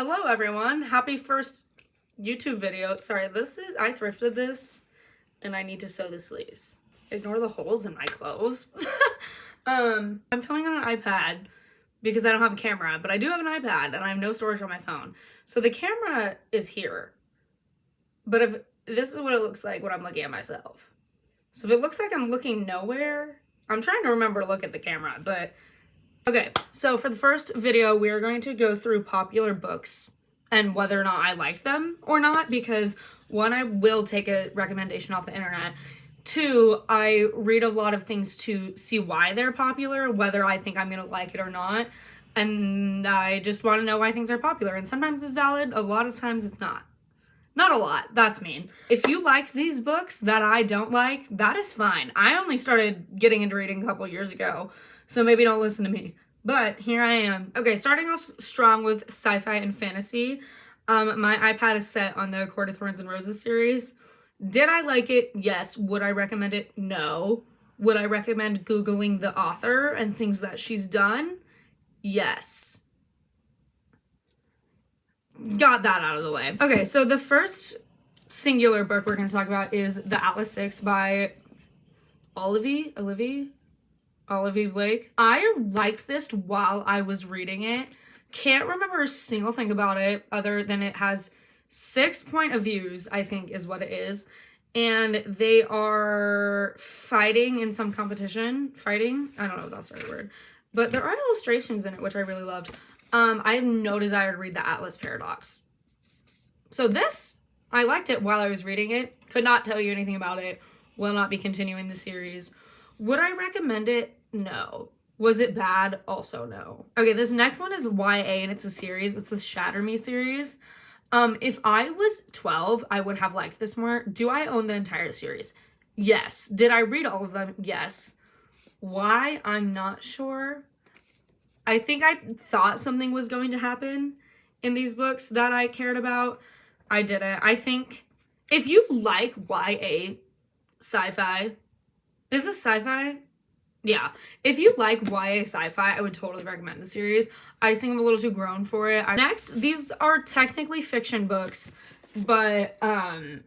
Hello everyone, happy first YouTube video. Sorry, I thrifted this and I need to sew the sleeves. Ignore the holes in my clothes. I'm filming on an iPad because I don't have a camera, but I do have an iPad and I have no storage on my phone. So the camera is here, but if this is what it looks like when I'm looking at myself. So if it looks like I'm looking nowhere, I'm trying to remember to look at the camera, but okay, so for the first video, we are going to go through popular books and whether or not I like them or not, because one, I will take a recommendation off the internet. Two, I read a lot of things to see why they're popular, whether I think I'm going to like it or not. And I just want to know why things are popular. And sometimes it's valid, a lot of times it's not. Not a lot, that's mean. If you like these books that I don't like, that is fine. I only started getting into reading a couple years ago, so maybe don't listen to me. But here I am. Okay, starting off strong with sci-fi and fantasy. My iPad is set on the Court of Thorns and Roses series. Did I like it? Yes. Would I recommend it? No. Would I recommend Googling the author and things that she's done? Yes. Got that out of the way. Okay, so the first singular book we're going to talk about is The Atlas Six by Olivia Blake. I liked this while I was reading it. Can't remember a single thing about it other than it has 6 point of views, I think is what it is. And they are fighting in some competition. Fighting? I don't know if that's the right word. But there are illustrations in it, which I really loved. I have no desire to read the Atlas Paradox. So this, I liked it while I was reading it. Could not tell you anything about it. Will not be continuing the series. Would I recommend it? No. Was it bad? Also no. Okay, this next one is YA and it's a series. It's the Shatter Me series. If I was 12, I would have liked this more. Do I own the entire series? Yes. Did I read all of them? Yes. Why? I'm not sure. I think I thought something was going to happen in these books that I cared about. I didn't. I think if you like YA sci-fi, is this sci-fi? Yeah. If you like YA sci-fi, I would totally recommend the series. I just think I'm a little too grown for it. Next, these are technically fiction books, but A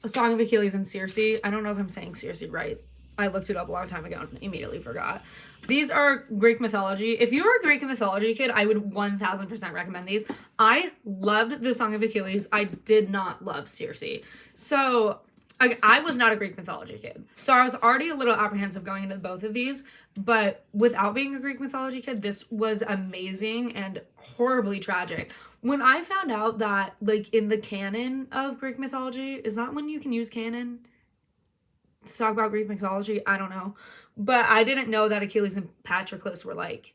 Song of Achilles and Circe. I don't know if I'm saying Circe right. I looked it up a long time ago and immediately forgot. These are Greek mythology. If you are a Greek mythology kid, I would 1000% recommend these. I loved The Song of Achilles. I did not love Circe. So I was not a Greek mythology kid. So I was already a little apprehensive going into both of these. But without being a Greek mythology kid, this was amazing and horribly tragic. When I found out that, like, in the canon of Greek mythology, is that when you can use canon to talk about Greek mythology? I don't know. But I didn't know that Achilles and Patroclus were, like,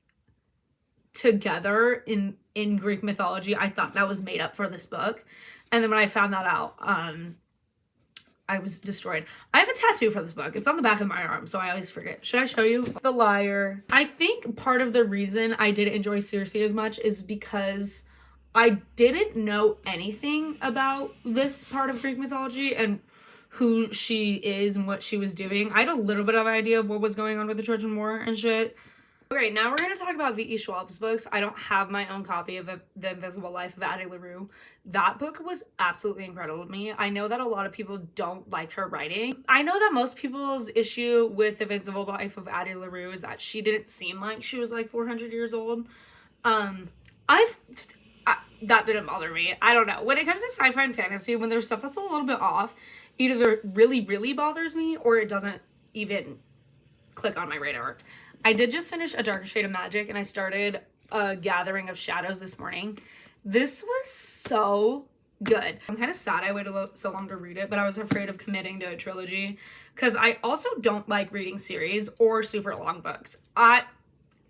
together in Greek mythology. I thought that was made up for this book. And then when I found that out, I was destroyed. I have a tattoo for this book. It's on the back of my arm, so I always forget. Should I show you? The Liar. I think part of the reason I didn't enjoy Circe as much is because I didn't know anything about this part of Greek mythology and who she is and what she was doing. I had a little bit of an idea of what was going on with the Trojan War and shit. Okay, now we're going to talk about V.E. Schwab's books. I don't have my own copy of The Invisible Life of Addie LaRue. That book was absolutely incredible to me. I know that a lot of people don't like her writing. I know that most people's issue with The Invisible Life of Addie LaRue is that she didn't seem like she was like 400 years old. That didn't bother me. I don't know. When it comes to sci-fi and fantasy, when there's stuff that's a little bit off, either it really, really bothers me or it doesn't even click on my radar. I did just finish A Darker Shade of Magic and I started A Gathering of Shadows this morning. This was so good. I'm kind of sad I waited so long to read it, but I was afraid of committing to a trilogy because I also don't like reading series or super long books.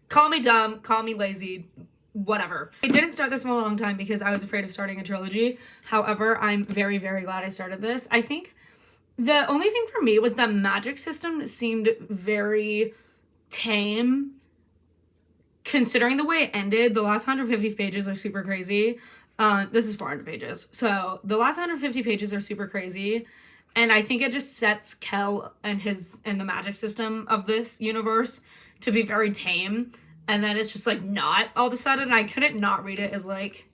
Call me dumb, call me lazy, whatever. I didn't start this in a long time because I was afraid of starting a trilogy. However, I'm very, very glad I started this. I think the only thing for me was the magic system seemed very tame considering the way it ended. The last 150 pages are super crazy. This is 400 pages. So the last 150 pages are super crazy. And I think it just sets Kel and the magic system of this universe to be very tame. And then it's just like not all of a sudden. I couldn't not read it as like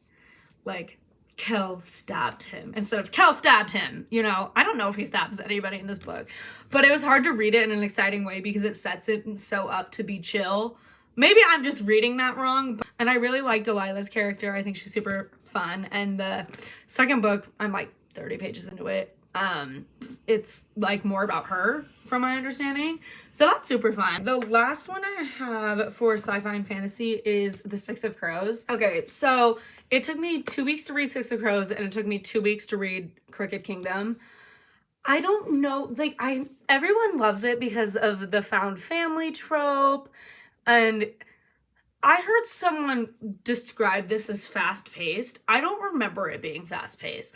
like, Kel stabbed him instead of Kel stabbed him, you know? I don't know if he stabs anybody in this book, but it was hard to read it in an exciting way because it sets it so up to be chill. Maybe I'm just reading that wrong, and I really like Delilah's character. I think she's super fun, and the second book, I'm like 30 pages into it. It's like more about her from my understanding, so that's super fun. The last one I have for sci-fi and fantasy is The Six of Crows. Okay, so it took me 2 weeks to read Six of Crows, and it took me 2 weeks to read Crooked Kingdom. I don't know, like, everyone loves it because of the found family trope, and I heard someone describe this as fast-paced. I don't remember it being fast-paced.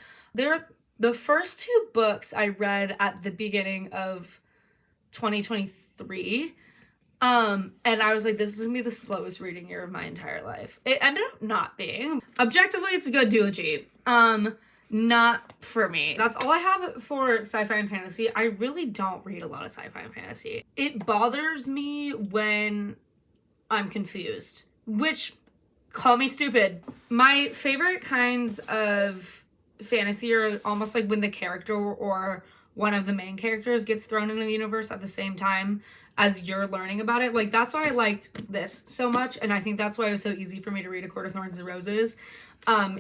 The first 2 books I read at the beginning of 2023, and I was like, this is gonna be the slowest reading year of my entire life. It ended up not being. Objectively, it's a good duology. Not for me. That's all I have for sci-fi and fantasy. I really don't read a lot of sci-fi and fantasy. It bothers me when I'm confused, which, call me stupid. My favorite kinds of fantasy are almost like when the character or one of the main characters gets thrown into the universe at the same time as you're learning about it. Like, that's why I liked this so much, and I think that's why it was so easy for me to read A Court of Thorns and Roses,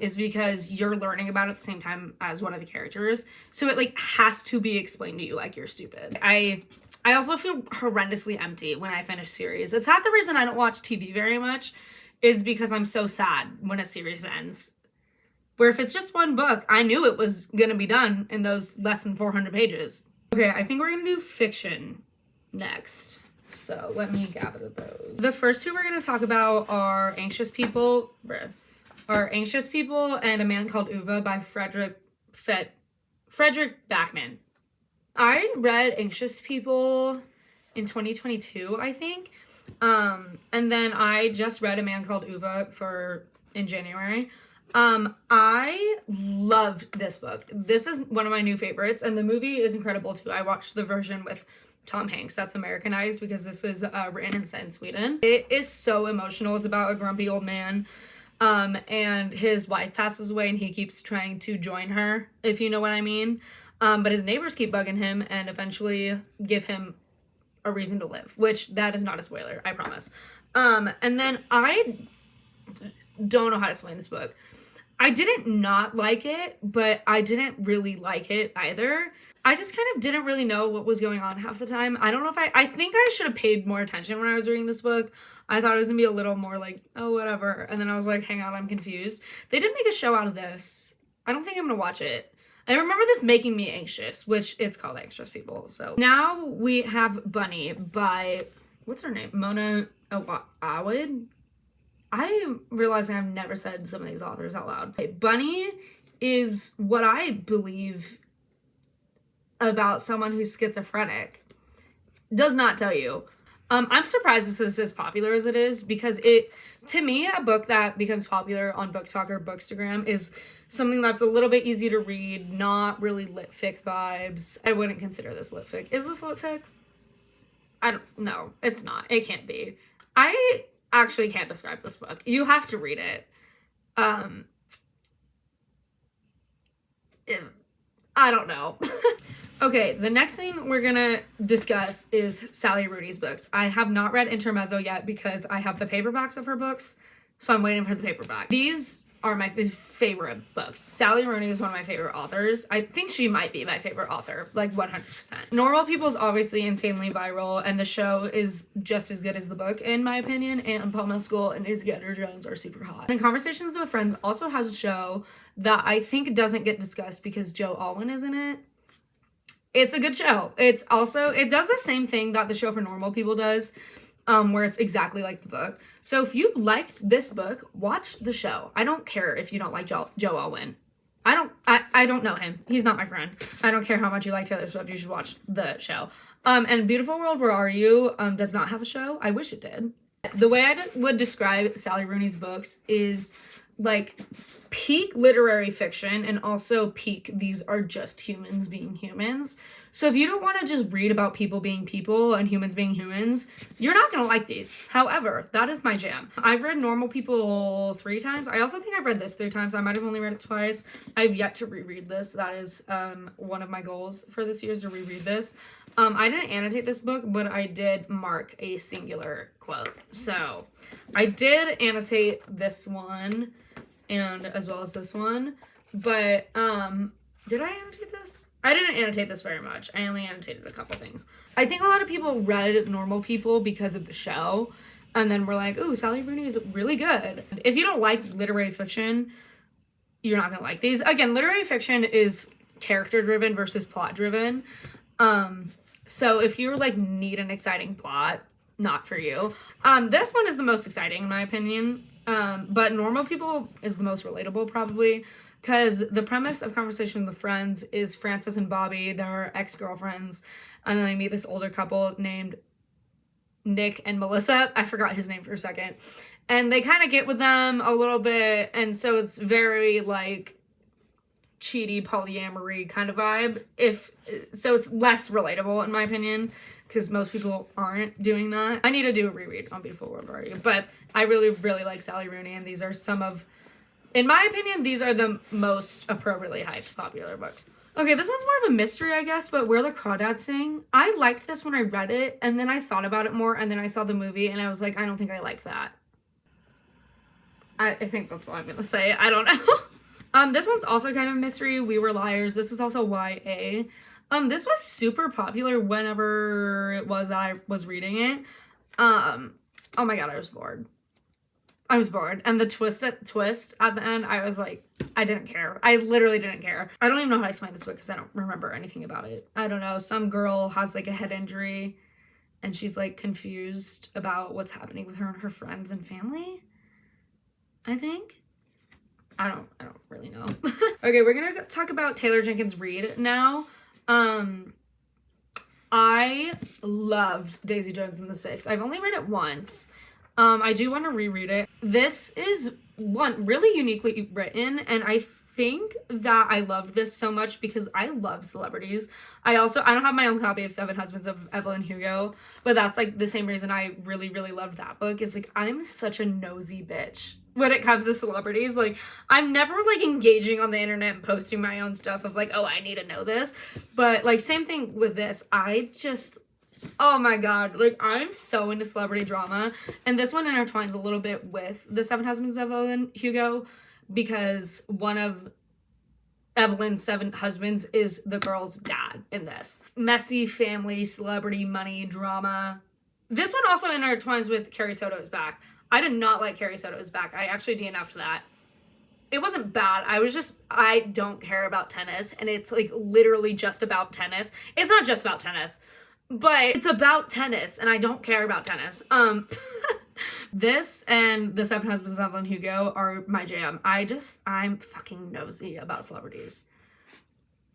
is because you're learning about it at the same time as one of the characters, so it like has to be explained to you like you're stupid. I also feel horrendously empty when I finish series. It's half the reason I don't watch TV very much, is because I'm so sad when a series ends. Where if it's just one book, I knew it was gonna be done in those less than 400 pages. Okay, I think we're gonna do fiction next. So let me gather those. The first 2 we're gonna talk about are Anxious People and A Man Called Uva by Frederick Backman. I read Anxious People in 2022, I think. And then I just read A Man Called Uva in January. I loved this book. This is one of my new favorites, and the movie is incredible too. I watched the version with Tom Hanks that's Americanized because this is written and set in Sweden. It is so emotional. It's about a grumpy old man, and his wife passes away and he keeps trying to join her, if you know what I mean. But his neighbors keep bugging him and eventually give him a reason to live, which that is not a spoiler, I promise. And then I don't know how to explain this book. I didn't not like it, but I didn't really like it either. I just kind of didn't really know what was going on half the time. I don't know if I think I should have paid more attention when I was reading this book. I thought it was gonna be a little more like, oh, whatever. And then I was like, hang on, I'm confused. They did make a show out of this. I don't think I'm gonna watch it. I remember this making me anxious, which it's called Anxious People. So now we have Bunny by, what's her name? Mona Awad? I realize I've never said some of these authors out loud. Bunny is what I believe about someone who's schizophrenic. Does not tell you. I'm surprised this is as popular as it is because to me, a book that becomes popular on Book Talk or Bookstagram is something that's a little bit easy to read, not really lit fic vibes. I wouldn't consider this lit fic. Is this lit fic? No, it's not. It can't be. I actually can't describe this book. You have to read it. I don't know. Okay, the next thing we're gonna discuss is Sally Rooney's books. I have not read Intermezzo yet because I have the paperbacks of her books, so I'm waiting for the paperback. These are my favorite books. Sally Rooney is one of my favorite authors. I think she might be my favorite author, like 100%. Normal People is obviously insanely viral, and the show is just as good as the book, in my opinion, and Paul Mescal and Izzy Jones are super hot. And Conversations with Friends also has a show that I think doesn't get discussed because Joe Alwyn is in it. It's a good show. It does the same thing that the show for Normal People does, where it's exactly like the book. So if you liked this book, watch the show. I don't care if you don't like Joe Alwyn. I don't know him. He's not my friend. I don't care how much you like Taylor Swift. You should watch the show. And Beautiful World, Where Are You? Does not have a show. I wish it did. The way I would describe Sally Rooney's books is like peak literary fiction and also peak these are just humans being humans. So if you don't want to just read about people being people and humans being humans, you're not going to like these. However, that is my jam. I've read Normal People 3 times. I also think I've read this 3 times. I might have only read it twice. I've yet to reread this. That is one of my goals for this year is to reread this. I didn't annotate this book, but I did mark a singular quote. So I did annotate this one and as well as this one, but did I annotate this? I didn't annotate this very much. I only annotated a couple things. I think a lot of people read Normal People because of the show, and then were like, ooh, Sally Rooney is really good. If you don't like literary fiction, you're not gonna like these. Again, literary fiction is character-driven versus plot-driven. So if you like need an exciting plot, not for you. This one is the most exciting in my opinion. But Normal People is the most relatable probably, because the premise of Conversation with Friends is Frances and Bobby, they're ex-girlfriends, and then they meet this older couple named Nick and Melissa. I forgot his name for a second. And they kind of get with them a little bit, and so it's very like cheaty polyamory kind of vibe. So it's less relatable in my opinion, because most people aren't doing that. I need to do a reread on Beautiful World Party, but I really, really like Sally Rooney, and these are some of, in my opinion, these are the most appropriately hyped popular books. Okay, this one's more of a mystery, I guess, but Where the Crawdads Sing. I liked this when I read it, and then I thought about it more, and then I saw the movie, and I was like, I don't think I like that. I think that's all I'm gonna say. I don't know. This one's also kind of a mystery. We Were Liars. This is also YA. This was super popular whenever it was that I was reading it. Oh my god, I was bored. And the twist at the end, I was like, I didn't care. I literally didn't care. I don't even know how to explain this book because I don't remember anything about it. I don't know. Some girl has like a head injury and she's like confused about what's happening with her and her friends and family, I think. I don't really know. Okay, we're gonna talk about Taylor Jenkins Reid now. I loved Daisy Jones and the Six. I've only read it once. I do want to reread it. This is one really uniquely written, and I think that I love this so much because I love celebrities. I don't have my own copy of Seven Husbands of Evelyn Hugo, but that's like the same reason I really, really loved that book, is like I'm such a nosy bitch when it comes to celebrities. Like I'm never like engaging on the internet and posting my own stuff of like, oh, I need to know this. But like same thing with this. Oh my god, like I'm so into celebrity drama, and this one intertwines a little bit with the Seven Husbands of Evelyn Hugo, because one of Evelyn's 7 husbands is the girl's dad in this. Messy family, celebrity, money, drama. This one also intertwines with Carrie Soto's Back. I did not like Carrie Soto's Back. I actually DNF'd that. It wasn't bad. I don't care about tennis, and it's like literally just about tennis. It's not just about tennis, but it's about tennis, and I don't care about tennis. This and the Seven Husbands of Evelyn Hugo are my jam. I'm fucking nosy about celebrities,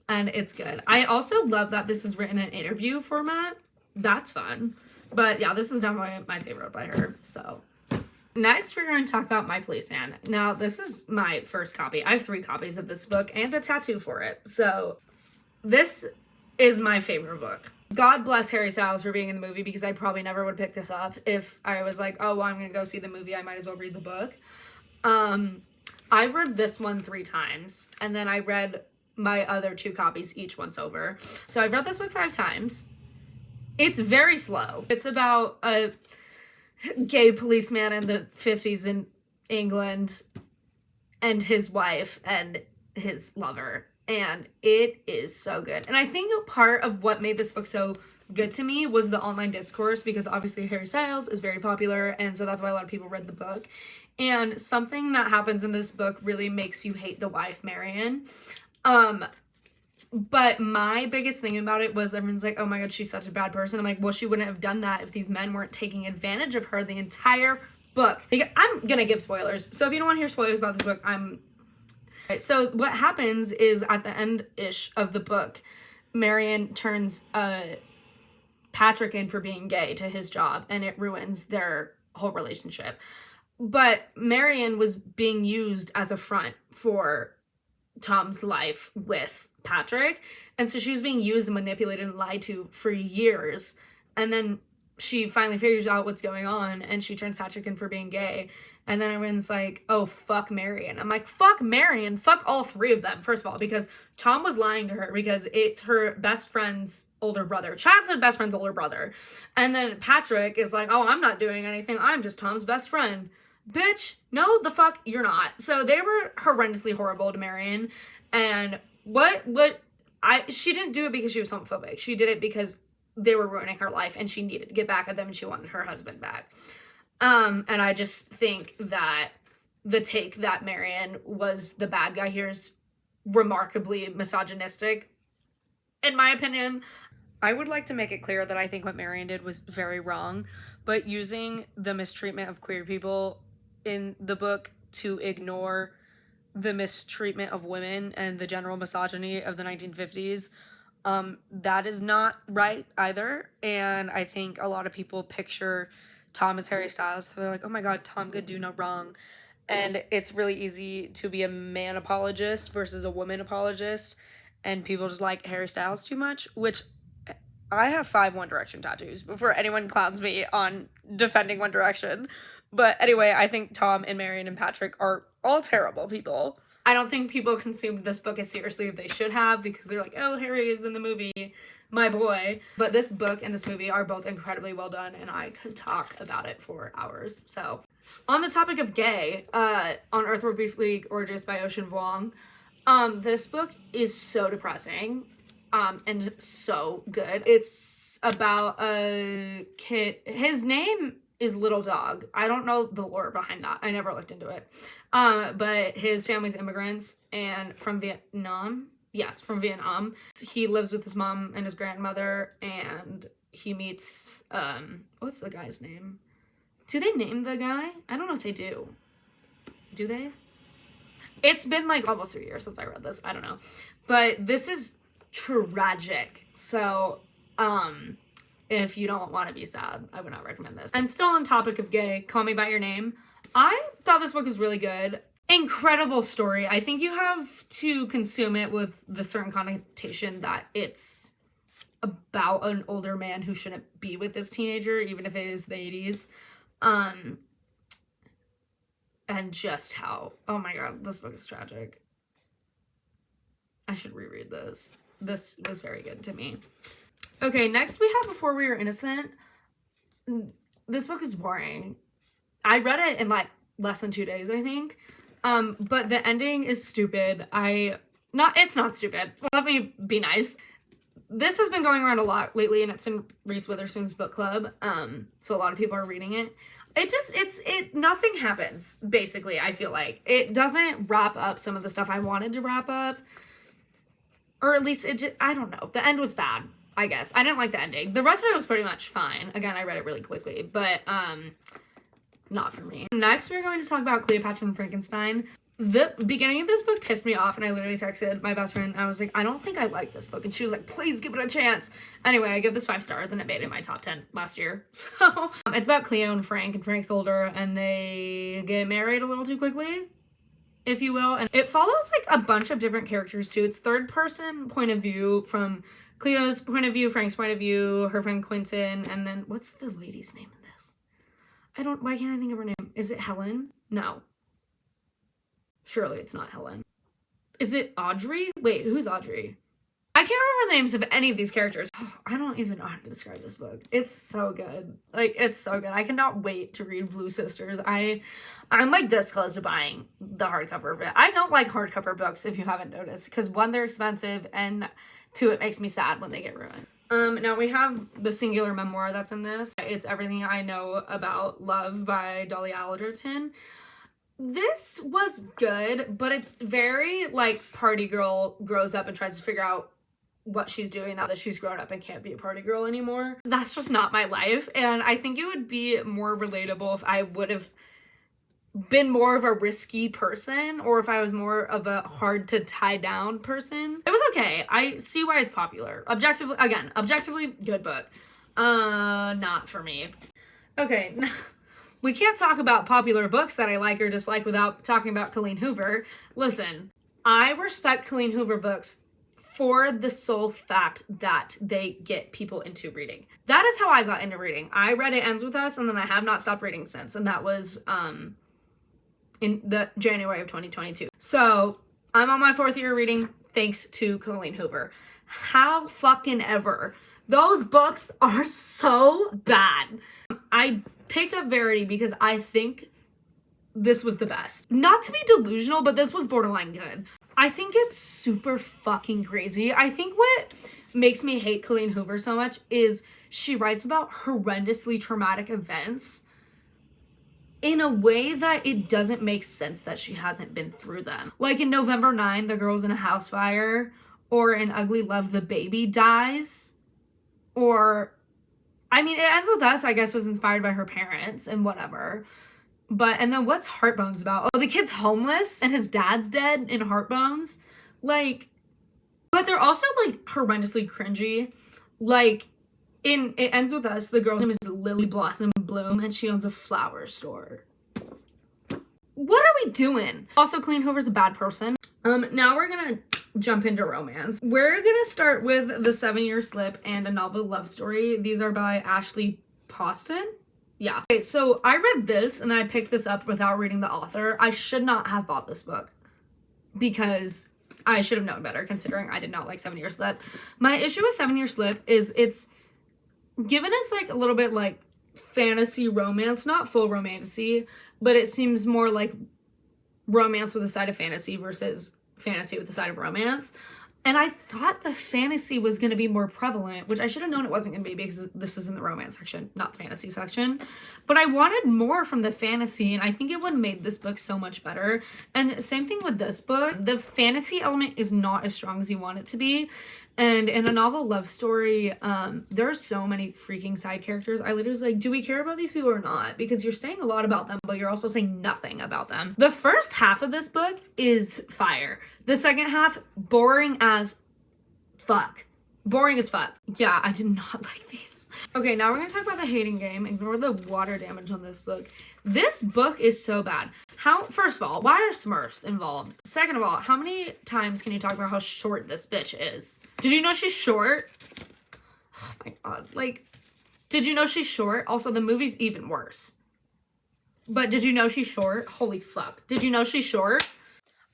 and it's good. I also love that this is written in interview format. That's fun. But yeah, this is definitely my favorite by her. So next, we're going to talk about My Policeman. Now, this is my first copy. I have 3 copies of this book and a tattoo for it. So this is my favorite book. God bless Harry Styles for being in the movie, because I probably never would pick this up if I was like, oh, well, I'm going to go see the movie. I might as well read the book. I've read this one 3 times, and then I read my other 2 copies each once over. So I've read this book 5 times. It's very slow. It's about a gay policeman in the 50s in England and his wife and his lover. And it is so good. And I think a part of what made this book so good to me was the online discourse, because obviously Harry Styles is very popular, and so that's why a lot of people read the book. And something that happens in this book really makes you hate the wife, Marion. But my biggest thing about it was everyone's like, oh my god, she's such a bad person. I'm like, well, she wouldn't have done that if these men weren't taking advantage of her the entire book. I'm gonna give spoilers, so if you don't want to hear spoilers about this book, So what happens is at the end-ish of the book, Marion turns Patrick in for being gay to his job, and it ruins their whole relationship. But Marion was being used as a front for Tom's life with Patrick. And so she was being used and manipulated and lied to for years. And then she finally figures out what's going on and she turns Patrick in for being gay. And then everyone's like, oh, fuck Marion. I'm like, fuck Marion. Fuck all three of them, first of all, because Tom was lying to her because it's her best friend's older brother, childhood best friend's older brother. And then Patrick is like, oh, I'm not doing anything. I'm just Tom's best friend. Bitch, no, the fuck, you're not. So they were horrendously horrible to Marion. And she didn't do it because she was homophobic. She did it because they were ruining her life and she needed to get back at them and she wanted her husband back. And I just think that the take that Marion was the bad guy here is remarkably misogynistic, in my opinion. I would like to make it clear that I think what Marion did was very wrong, but using the mistreatment of queer people in the book to ignore the mistreatment of women and the general misogyny of the 1950s, that is not right either. And I think a lot of people picture Tom as Harry Styles, so they're like, oh my god, Tom could do no wrong. And it's really easy to be a man apologist versus a woman apologist, and people just like Harry Styles too much, which I have 5 One Direction tattoos before anyone clowns me on defending One Direction. But anyway, I think Tom and Marion and Patrick are all terrible people. I don't think people consumed this book as seriously as they should have because they're like, oh, Harry is in the movie, my boy. But this book and this movie are both incredibly well done, and I could talk about it for hours. So, on the topic of gay, on Earth Will Briefly Gorgeous by Ocean Vuong, this book is so depressing. And so good. It's about a kid. His name is Little Dog. I don't know the lore behind that. I never looked into it. But his family's immigrants and from Vietnam. Yes, from Vietnam. He lives with his mom and his grandmother, and he meets, what's the guy's name? Do they name the guy? I don't know if they do. Do they? It's been like almost 3 years since I read this. I don't know. But this is tragic. So, if you don't want to be sad, I would not recommend this. And still on topic of gay, Call Me By Your Name. I thought this book was really good. Incredible story. I think you have to consume it with the certain connotation that it's about an older man who shouldn't be with this teenager, even if it is the 80s. And just how, oh my god, this book is tragic. I should reread this. This was very good to me. Okay, next we have Before We Were Innocent. This book is boring. I read it in like less than 2 days, I think. But the ending is stupid. It's not stupid. Let me be nice. This has been going around a lot lately, and it's in Reese Witherspoon's book club. So a lot of people are reading it. Nothing happens, basically, I feel like. It doesn't wrap up some of the stuff I wanted to wrap up. Or at least I don't know. The end was bad, I guess. I didn't like the ending. The rest of it was pretty much fine. Again, I read it really quickly, but not for me. Next, we're going to talk about Cleopatra and Frankenstein. The beginning of this book pissed me off, and I literally texted my best friend. I was like, I don't think I like this book. And she was like, please give it a chance. Anyway, I give this 5 stars, and it made it in my top 10 last year. So, it's about Cleo and Frank, and Frank's older, and they get married a little too quickly, if you will. And it follows, like, a bunch of different characters, too. It's third-person point of view from Cleo's point of view, Frank's point of view, her friend Quentin, and then, what's the lady's name in this? Why can't I think of her name? Is it Helen? No. Surely it's not Helen. Is it Audrey? Wait, who's Audrey? I can't remember the names of any of these characters. I don't even know how to describe this book. It's so good. Like, it's so good. I cannot wait to read Blue Sisters. I'm like this close to buying the hardcover of it. I don't like hardcover books, if you haven't noticed, because 1, they're expensive, and 2, it makes me sad when they get ruined. Now we have the singular memoir that's in this. It's Everything I Know About Love by Dolly Alderton. This was good, but it's very, like, party girl grows up and tries to figure out what she's doing now that she's grown up and can't be a party girl anymore. That's just not my life, and I think it would be more relatable if I would have been more of a risky person, or if I was more of a hard to tie down person. It was okay. I see why it's popular. Objectively good book. Not for me. Okay. We can't talk about popular books that I like or dislike without talking about Colleen Hoover. Listen, I respect Colleen Hoover books for the sole fact that they get people into reading. That is how I got into reading. I read It Ends With Us, and then I have not stopped reading since, and that was in the January of 2022. So I'm on my 4th year reading thanks to Colleen Hoover. How fucking ever. Those books are so bad. I picked up Verity because I think this was the best. Not to be delusional, but this was borderline good. I think it's super fucking crazy. I think what makes me hate Colleen Hoover so much is she writes about horrendously traumatic events in a way that it doesn't make sense that she hasn't been through them. Like in November 9, the girl's in a house fire, or in Ugly Love, the baby dies, or, I mean, It Ends With Us, I guess, was inspired by her parents and whatever. But, and then what's Heartbones about? Oh, the kid's homeless and his dad's dead in Heartbones. Like, but they're also, like, horrendously cringy. Like, in It Ends With Us, the girl's name is Lily Blossom Bloom, and she owns a flower store. What are we doing? Also, Colleen Hoover's a bad person. Now we're gonna jump into romance. We're gonna start with The 7-Year Slip and A Novel Love Story. These are by Ashley Poston. Yeah. Okay, so I read this and then I picked this up without reading the author. I should not have bought this book because I should have known better considering I did not like 7-Year Slip. My issue with 7-Year Slip is it's given us like a little bit like fantasy romance, not full romantasy, but it seems more like romance with a side of fantasy versus fantasy with a side of romance. And I thought the fantasy was going to be more prevalent, which I should have known it wasn't going to be because this is in the romance section, not the fantasy section. But I wanted more from the fantasy, and I think it would have made this book so much better. And same thing with this book. The fantasy element is not as strong as you want it to be. And in A Novel Love Story, there are so many freaking side characters. I literally was like, do we care about these people or not? Because you're saying a lot about them, but you're also saying nothing about them. The first half of this book is fire. The second half, boring as fuck. Boring as fuck. Yeah, I did not like these. Okay, now we're gonna talk about the hating game. Ignore the water damage on this book. This book is so bad. First of all, why are Smurfs involved? Second of all, how many times can you talk about how short this bitch is? Did you know she's short? Oh my god, like, did you know she's short? Also, the movie's even worse. But did you know she's short? Holy fuck. Did you know she's short?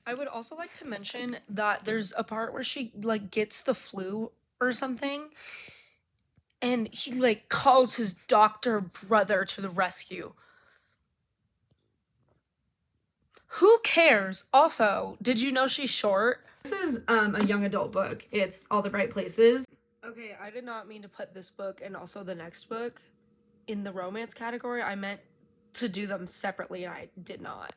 I would also like to mention that there's a part where she, like, gets the flu or something, and he, like, calls his doctor brother to the rescue. Who cares? Also, did you know she's short? This is a young adult book. It's All the Right Places. Okay, I did not mean to put this book and also the next book in the romance category. I meant to do them separately, and I did not.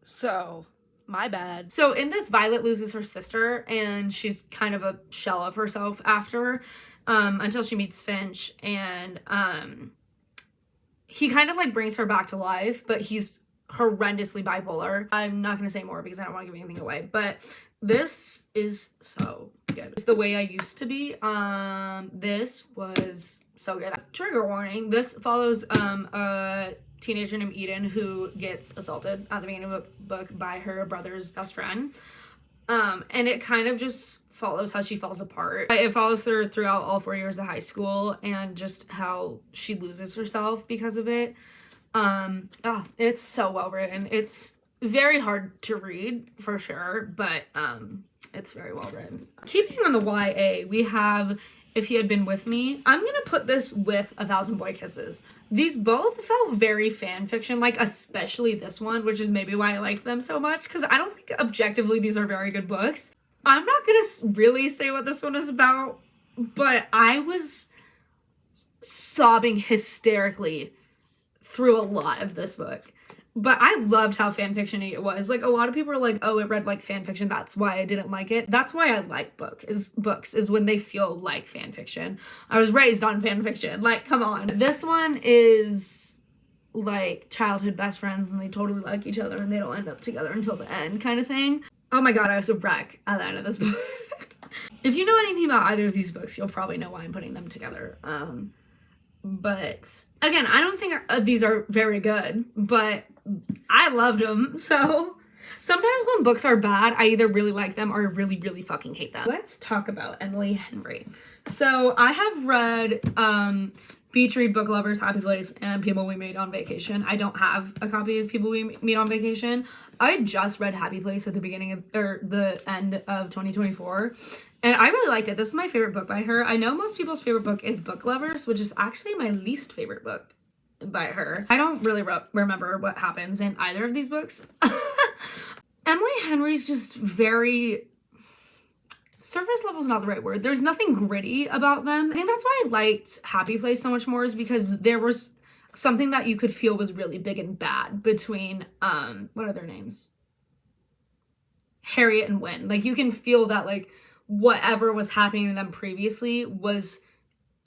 So, my bad. So in this, Violet loses her sister, and she's kind of a shell of herself after, until she meets Finch, and he kind of like brings her back to life, but he's horrendously bipolar. I'm not going to say more because I don't want to give anything away, but this is so good. It's the way I used to be. This was so good. Trigger warning. This follows a teenager named Eden who gets assaulted at the beginning of the book by her brother's best friend. And it kind of just follows how she falls apart. It follows her throughout all 4 years of high school and just how she loses herself because of it. It's so well written. It's very hard to read for sure, but it's very well written. Keeping on the YA, we have If He Had Been With Me. I'm gonna put this with 1,000 Boy Kisses. These both felt very fan fiction, like especially this one, which is maybe why I liked them so much, because I don't think objectively these are very good books. I'm not gonna really say what this one is about, but I was sobbing hysterically through a lot of this book. But I loved how fanfiction-y it was. Like, a lot of people are like, oh, it read like fanfiction, that's why I didn't like it. That's why I like books, is when they feel like fanfiction. I was raised on fanfiction. Like, come on. This one is like childhood best friends and they totally like each other and they don't end up together until the end kind of thing. Oh my god, I was a wreck at the end of this book. If you know anything about either of these books, you'll probably know why I'm putting them together. But again, I don't think these are very good, but I loved them. So sometimes when books are bad, I either really like them or really, really fucking hate them. Let's talk about Emily Henry. So I have read Beach Read, Book Lovers, Happy Place, and People We Meet on Vacation. I don't have a copy of People We Meet on Vacation. I just read Happy Place at the beginning of, or the end of 2024. And I really liked it. This is my favorite book by her. I know most people's favorite book is Book Lovers, which is actually my least favorite book by her. I don't really remember what happens in either of these books. Emily Henry's just very... surface level is not the right word. There's nothing gritty about them. I think that's why I liked Happy Place so much more, is because there was something that you could feel was really big and bad between, what are their names? Harriet and Wynne. Like, you can feel that, like, whatever was happening to them previously was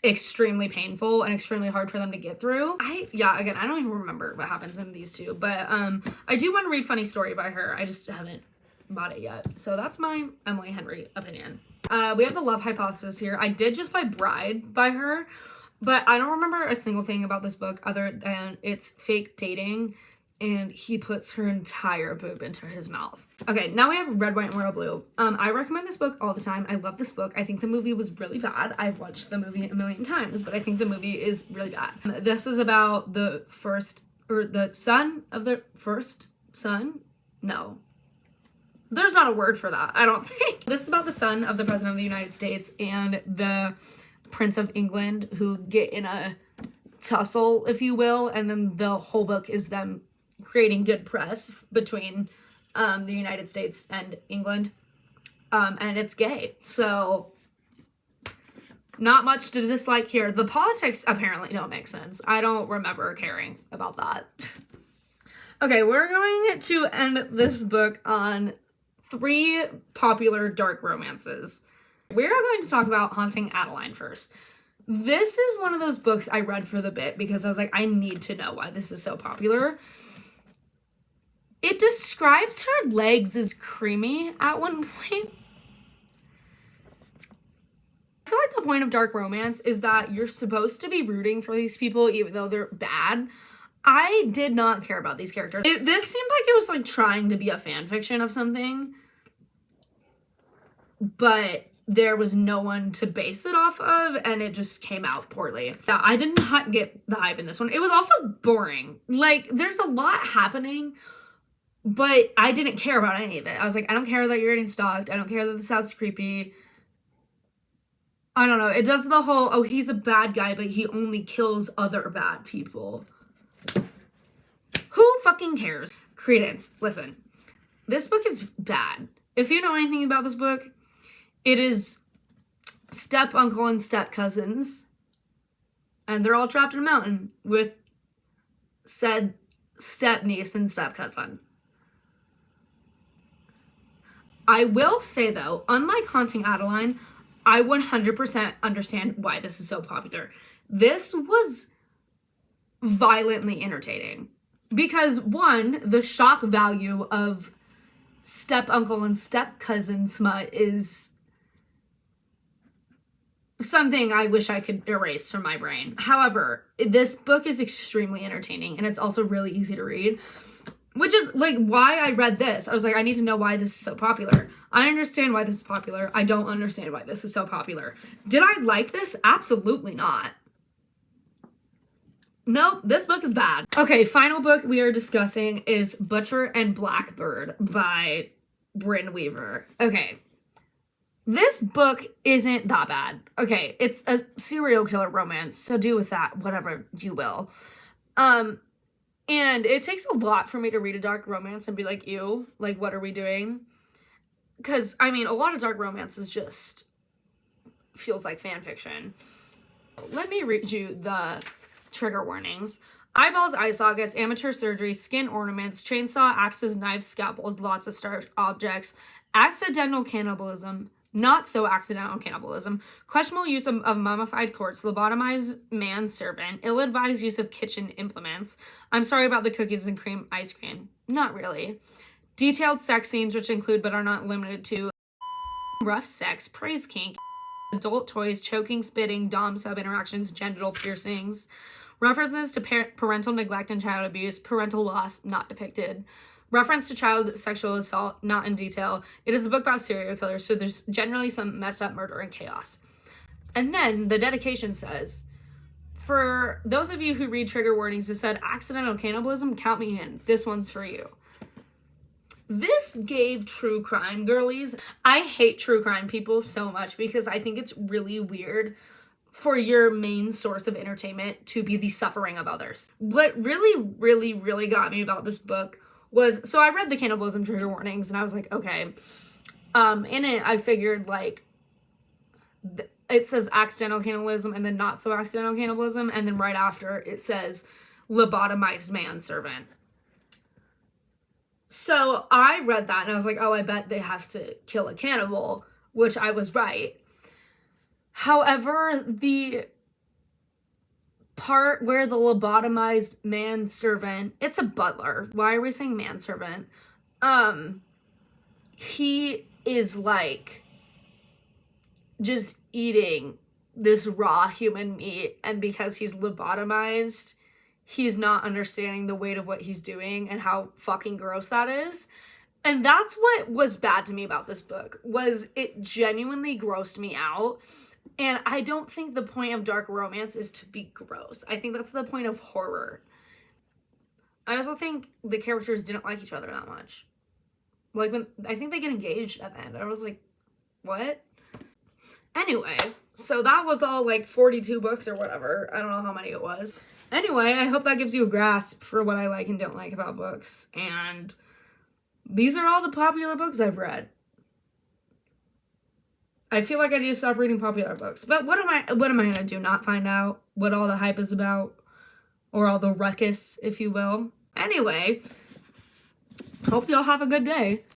extremely painful and extremely hard for them to get through. Again, I don't even remember what happens in these two, but I do want to read Funny Story by her. I just haven't bought it yet. So that's my Emily Henry opinion. We have The Love Hypothesis here. I did just buy Bride by her, but I don't remember a single thing about this book other than it's fake dating and he puts her entire boob into his mouth. Okay, now we have Red, White, and Royal Blue. I recommend this book all the time. I love this book. I think the movie was really bad. I've watched the movie a million times, but I think the movie is really bad. This is about the son of the first son? No. There's not a word for that, I don't think. This is about the son of the President of the United States and the Prince of England who get in a tussle, if you will, and then the whole book is them creating good press between the United States and England. And it's gay, so not much to dislike here. The politics apparently don't make sense. I don't remember caring about that. Okay, we're going to end this book on 3 popular dark romances. We're going to talk about Haunting Adeline first. This is one of those books I read for the bit because I was like, I need to know why this is so popular. It describes her legs as creamy at one point. I feel like the point of dark romance is that you're supposed to be rooting for these people even though they're bad. I did not care about these characters. This seemed like it was like trying to be a fan fiction of something, but there was no one to base it off of, and it just came out poorly. Yeah, I did not get the hype in this one. It was also boring. Like, there's a lot happening, but I didn't care about any of it. I was like, I don't care that you're getting stalked. I don't care that this house is creepy. I don't know. It does the whole, oh, he's a bad guy, but he only kills other bad people. Who fucking cares? Credence, listen. This book is bad. If you know anything about this book, it is step uncle and step cousins, and they're all trapped in a mountain with said step niece and step cousin. I will say though, unlike Haunting Adeline, I 100% understand why this is so popular. This was violently entertaining because, one, the shock value of step uncle and step cousin smut is something I wish I could erase from my brain. However, this book is extremely entertaining and it's also really easy to read, which is like why I read this. I was like, I need to know why this is so popular. I understand why this is popular. I don't understand why this is so popular. Did I like this? Absolutely not. Nope, this book is bad. Okay, final book we are discussing is Butcher and Blackbird by Bryn Weaver. Okay, this book isn't that bad. Okay, it's a serial killer romance, so do with that whatever you will. And it takes a lot for me to read a dark romance and be like, ew, like, what are we doing? Because, I mean, a lot of dark romances just feels like fan fiction. Let me read you the trigger warnings. Eyeballs, eye sockets, amateur surgery, skin ornaments, chainsaw, axes, knives, scalpels, lots of stark objects, accidental cannibalism, not so accidental cannibalism, questionable use of mummified corpse, lobotomized manservant, ill-advised use of kitchen implements. I'm sorry about the cookies and cream ice cream. Not really. Detailed sex scenes which include but are not limited to rough sex, praise kink, adult toys, choking, spitting, dom-sub interactions, genital piercings, references to parental neglect and child abuse, parental loss not depicted, reference to child sexual assault not in detail. It is a book about serial killers, so there's generally some messed up murder and chaos. And then the dedication says, for those of you who read trigger warnings that said accidental cannibalism, count me in. This one's for you. This gave true crime girlies. I hate true crime people so much because I think it's really weird for your main source of entertainment to be the suffering of others. What really, really, really got me about this book was, so I read the cannibalism trigger warnings and I was like, okay. In it, I figured like, it says accidental cannibalism and then not so accidental cannibalism. And then right after it says lobotomized manservant. So I read that and I was like, oh, I bet they have to kill a cannibal, which I was right. However, the part where the lobotomized manservant, it's a butler. Why are we saying manservant? He is like just eating this raw human meat, and because he's lobotomized, he's not understanding the weight of what he's doing and how fucking gross that is. And that's what was bad to me about this book, was it genuinely grossed me out. And I don't think the point of dark romance is to be gross. I think that's the point of horror. I also think the characters didn't like each other that much. Like, when I think they get engaged at the end, I was like, what? Anyway, so that was all like 42 books or whatever. I don't know how many it was. Anyway, I hope that gives you a grasp for what I like and don't like about books. And these are all the popular books I've read. I feel like I need to stop reading popular books. But what am I gonna do? Not find out what all the hype is about? Or all the ruckus, if you will? Anyway, hope y'all have a good day.